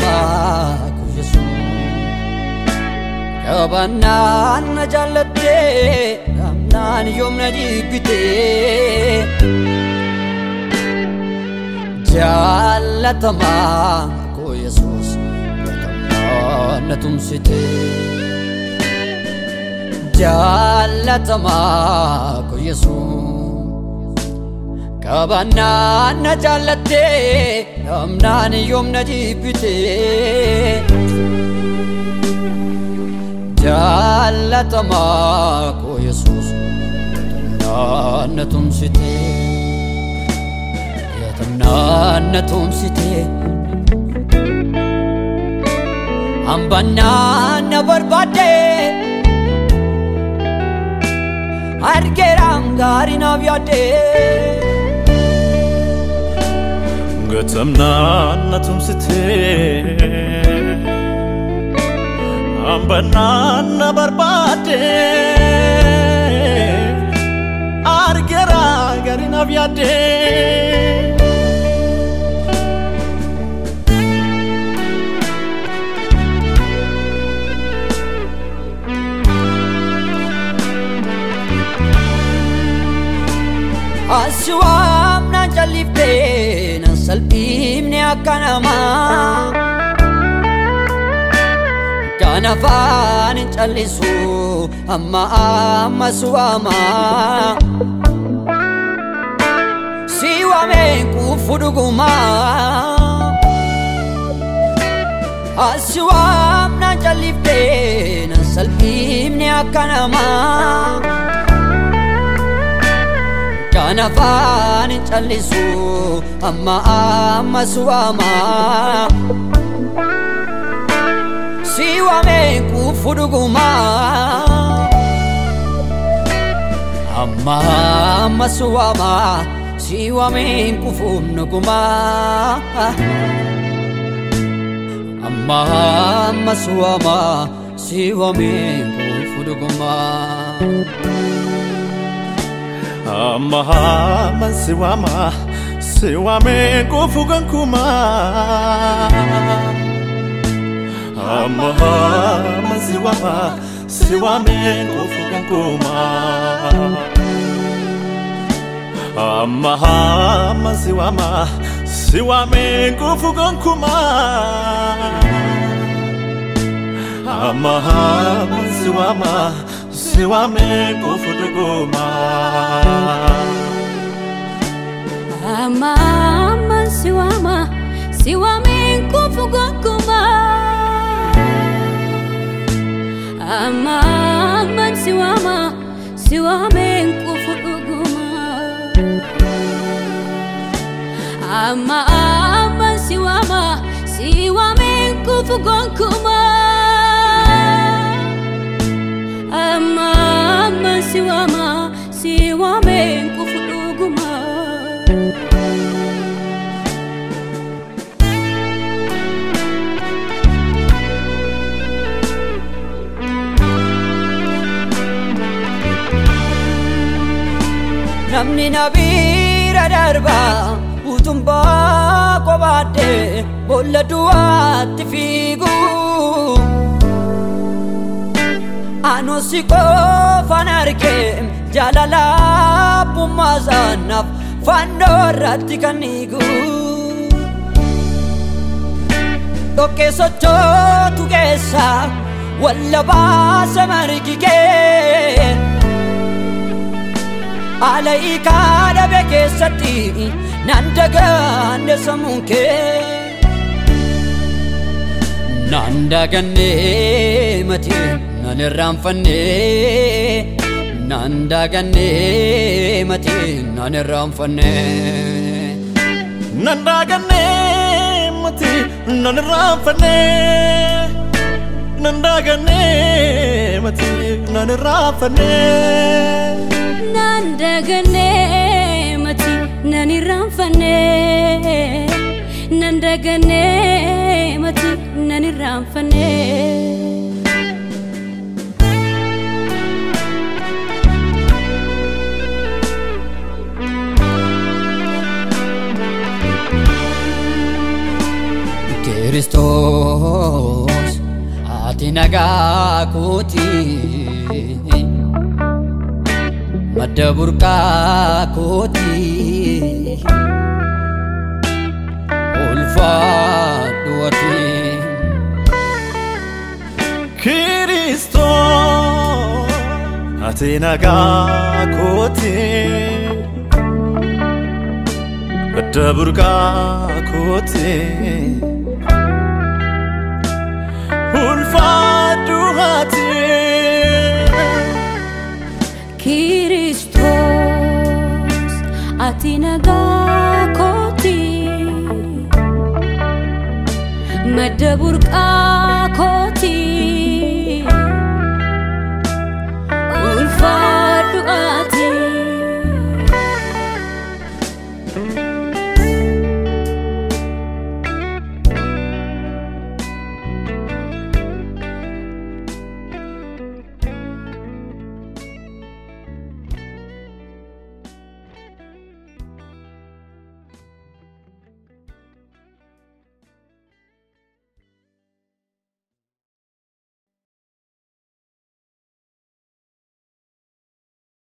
jaallatamaako Yesuus kabannaan na jaallattee amnaan yoom na jibbitee jaallatamaako Yesuus kabannaan na tumsitee jaallatamaako Yesuus kabannaan na jaallattee amnaan yoom na jibbitee jaallatamaako Yesuus kabannaan na tumsitee kabannaan na tumsitee hambannaan na barbaadee argeram gari na vyade gatamna na tumsite ambana na barbade argera gari na vyade Aswam na jalifte na salpim ne akanama kanafan chalisu amma suama siwame kufuduguma Aswam na jalifte na salpim ne akanama kanafan chalisu amma suama siwame kufuduguma amma suama siwame kufuduguma amma suama siwame kufuduguma Amahaman siwame kufugan kuma Amahaman siwame kufugan kuma Amahaman siwame kufugan kuma Amahaman siwame kufuduguma Amahaman siwame kufuduguma Amahaman siwame kufuduguma Amahaman siwame kufuduguma Amahaman siwame kufuduguma namni nabira darba utumba kobade bolla duatti figu anosiko fanarke jalala pumazanaf fandorati kanigu toke socho tugesa walla basa margike alaika da beke sati nandaga nesamunke nandaga ne mati nanirramfanne nandaga ne mati nanirramfanne nandaga ne mati nanirramfanne nandaga ne mati nanirramfanne Nandagane mati nanirramfanne Nandagane mati nanirramfanne Kristos ati nagaa kooti madda burqaa kooti ulfaadhu ati Kristos ati nagaa kooti madda burqaa kooti ulfaadhu ati Kristos ati nagaa kooti madda burqaa